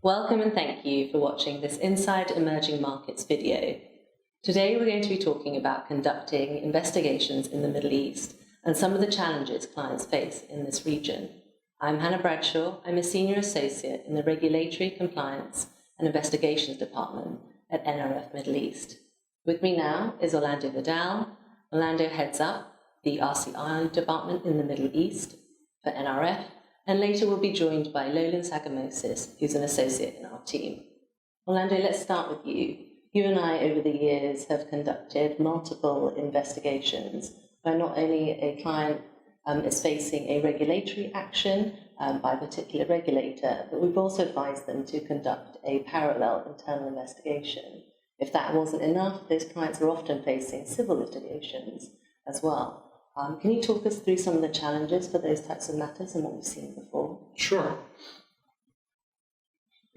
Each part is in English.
Welcome and thank you for watching this Inside Emerging Markets video. Today we're going to be talking about conducting investigations in the Middle East and some of the challenges clients face in this region. I'm Hannah Bradshaw. I'm a Senior Associate in the Regulatory Compliance and Investigations Department at NRF Middle East. With me now is Orlando Vidal. Orlando heads up the RCI Department in the Middle East for NRF, and later we'll be joined by Lolan Sagamosis, who's an associate in our team. Orlando, let's start with you. You and I, over the years, have conducted multiple investigations where not only a client is facing a regulatory action by a particular regulator, but we've also advised them to conduct a parallel internal investigation. If that wasn't enough, those clients are often facing civil litigations as well. Can you talk us through some of the challenges for those types of matters and what we've seen before? Sure.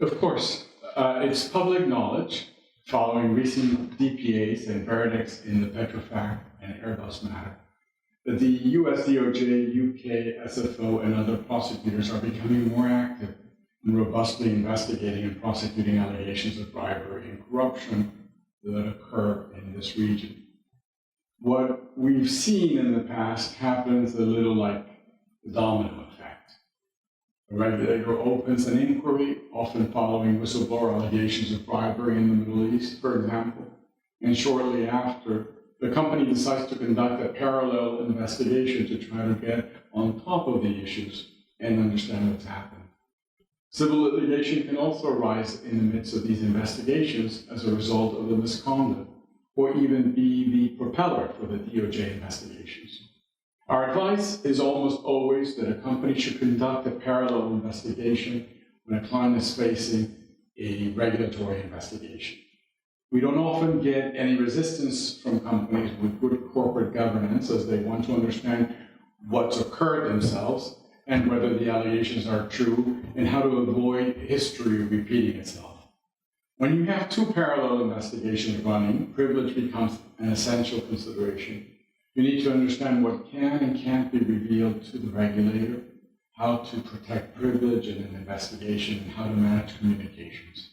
Of course. It's public knowledge, following recent DPAs and verdicts in the Petrofac and Airbus matter, that the US DOJ, UK, SFO, and other prosecutors are becoming more active in robustly investigating and prosecuting allegations of bribery and corruption that occur in this region. What we've seen in the past happens a little like the domino effect. The regulator opens an inquiry, often following whistleblower allegations of bribery in the Middle East, for example, and shortly after, the company decides to conduct a parallel investigation to try to get on top of the issues and understand what's happened. Civil litigation can also arise in the midst of these investigations as a result of the misconduct, or even be the propeller for the DOJ investigations. Our advice is almost always that a company should conduct a parallel investigation when a client is facing a regulatory investigation. We don't often get any resistance from companies with good corporate governance, as they want to understand what's occurred themselves and whether the allegations are true and how to avoid history repeating itself. When you have two parallel investigations running, privilege becomes an essential consideration. You need to understand what can and can't be revealed to the regulator, how to protect privilege in an investigation, and how to manage communications.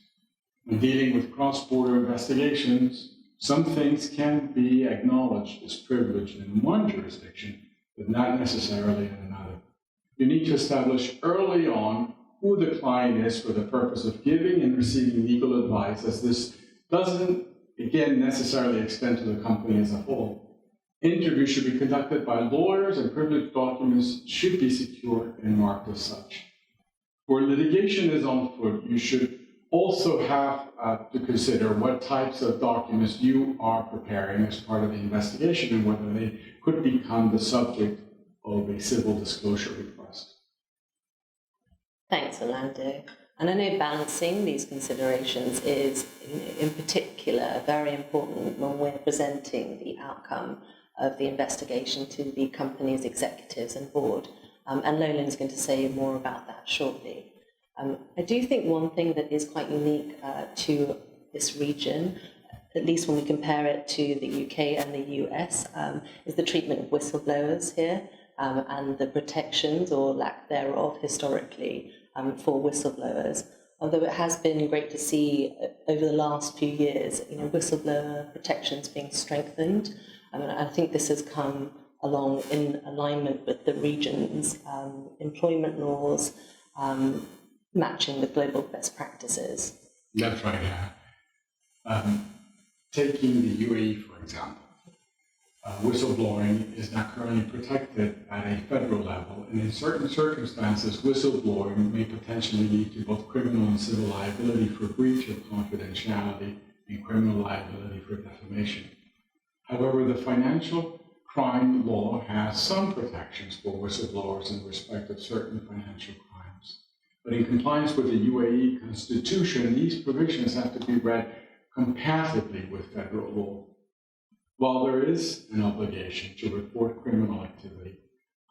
When dealing with cross-border investigations, some things can be acknowledged as privileged in one jurisdiction, but not necessarily in another. You need to establish early on who the client is for the purpose of giving and receiving legal advice, as this doesn't, again, necessarily extend to the company as a whole. Interviews should be conducted by lawyers, and privileged documents should be secure and marked as such. Where litigation is on foot, you should also have to consider what types of documents you are preparing as part of the investigation and whether they could become the subject of a civil disclosure request. Thanks, Orlando. And I know balancing these considerations is, in particular, very important when we're presenting the outcome of the investigation to the company's executives and board. And Lolan's going to say more about that shortly. I do think one thing that is quite unique to this region, at least when we compare it to the UK and the US, is the treatment of whistleblowers here. And the protections or lack thereof historically for whistleblowers. Although it has been great to see over the last few years, whistleblower protections being strengthened. And I think this has come along in alignment with the region's employment laws, matching the global best practices. That's right, yeah. Taking the UAE, for example. Whistleblowing is not currently protected at a federal level, and in certain circumstances, whistleblowing may potentially lead to both criminal and civil liability for breach of confidentiality and criminal liability for defamation. However, the financial crime law has some protections for whistleblowers in respect of certain financial crimes. But in compliance with the UAE Constitution, these provisions have to be read compatibly with federal law. While there is an obligation to report criminal activity,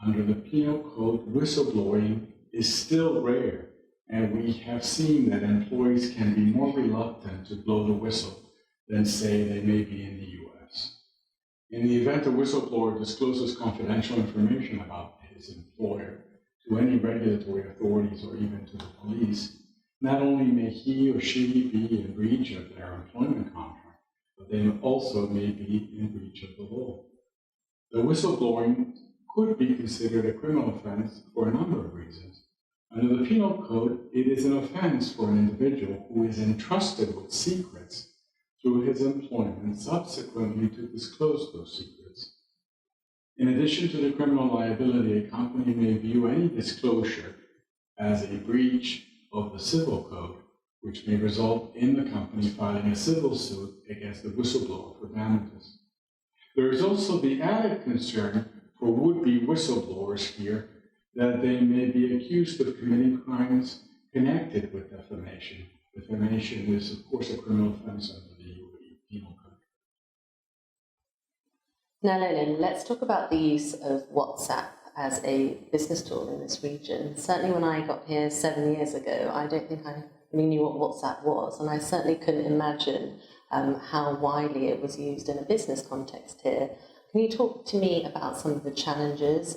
under the Penal Code, whistleblowing is still rare, and we have seen that employees can be more reluctant to blow the whistle than, say, they may be in the US. In the event a whistleblower discloses confidential information about his employer to any regulatory authorities or even to the police, not only may he or she be in breach of their employment contract, but they also may be in breach of the law. The whistleblowing could be considered a criminal offense for a number of reasons. Under the Penal Code, it is an offense for an individual who is entrusted with secrets through his employment subsequently to disclose those secrets. In addition to the criminal liability, a company may view any disclosure as a breach of the Civil Code, which may result in the company filing a civil suit against the whistleblower for damages. There is also the added concern for would-be whistleblowers here that they may be accused of committing crimes connected with defamation. Defamation is, of course, a criminal offense under the UAE Penal Code. Now, Leland, let's talk about the use of WhatsApp as a business tool in this region. Certainly when I got here 7 years ago, I don't think I really knew what WhatsApp was, and I certainly couldn't imagine how widely it was used in a business context here. Can you talk to me about some of the challenges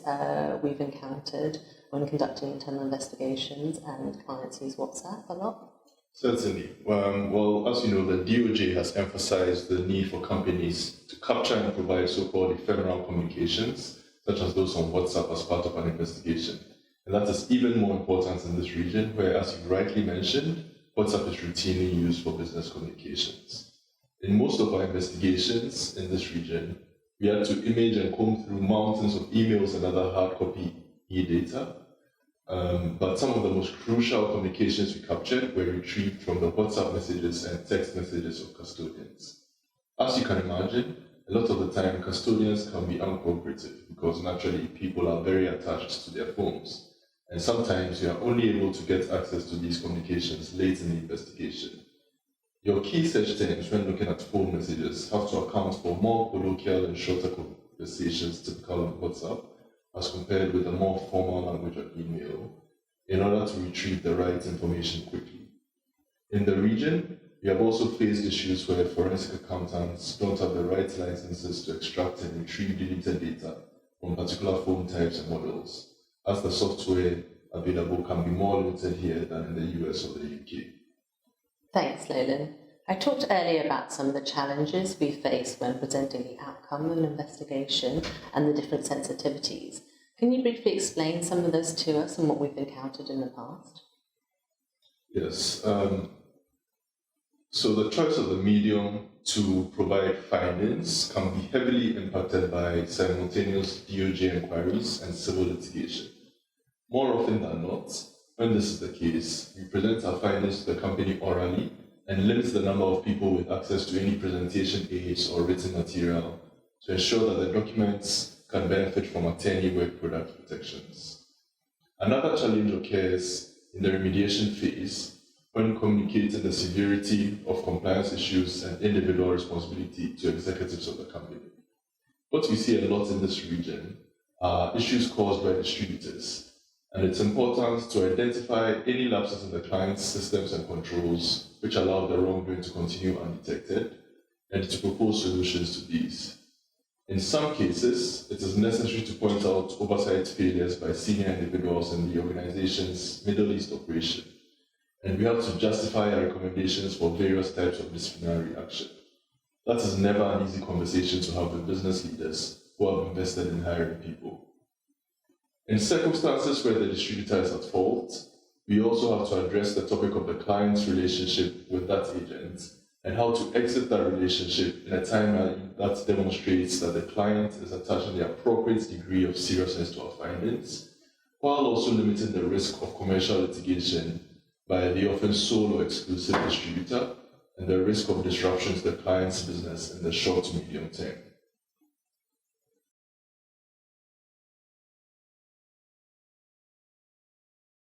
we've encountered when conducting internal investigations and clients use WhatsApp a lot? Certainly. Well, as you know, the DOJ has emphasized the need for companies to capture and provide so-called ephemeral communications, such as those on WhatsApp, as part of an investigation. And that is even more important in this region, where, as you rightly mentioned, WhatsApp is routinely used for business communications. In most of our investigations in this region, we had to image and comb through mountains of emails and other hard copy e-data. But some of the most crucial communications we captured were retrieved from the WhatsApp messages and text messages of custodians. As you can imagine, a lot of the time custodians can be uncooperative because naturally people are very attached to their phones. And sometimes you are only able to get access to these communications late in the investigation. Your key search terms when looking at phone messages have to account for more colloquial and shorter conversations typical on WhatsApp as compared with a more formal language of email in order to retrieve the right information quickly. In the region, we have also faced issues where forensic accountants don't have the right licenses to extract and retrieve deleted data from particular phone types and models, as the software available can be more limited here than in the US or the UK. Thanks, Leland. I talked earlier about some of the challenges we face when presenting the outcome of an investigation and the different sensitivities. Can you briefly explain some of those to us and what we've encountered in the past? Yes. So the choice of the medium to provide findings can be heavily impacted by simultaneous DOJ inquiries and civil litigation. More often than not, when this is the case, we present our findings to the company orally and limit the number of people with access to any presentation aids or written material to ensure that the documents can benefit from attorney work product protections. Another challenge occurs in the remediation phase when communicating the severity of compliance issues and individual responsibility to executives of the company. What we see a lot in this region are issues caused by distributors. And it's important to identify any lapses in the client's systems and controls which allow the wrongdoing to continue undetected and to propose solutions to these. In some cases, it is necessary to point out oversight failures by senior individuals in the organization's Middle East operation, and we have to justify our recommendations for various types of disciplinary action. That is never an easy conversation to have with business leaders who have invested in hiring people. In circumstances where the distributor is at fault, we also have to address the topic of the client's relationship with that agent and how to exit that relationship in a timeline that demonstrates that the client is attaching the appropriate degree of seriousness to our findings, while also limiting the risk of commercial litigation by the often sole or exclusive distributor and the risk of disruption to the client's business in the short to medium term.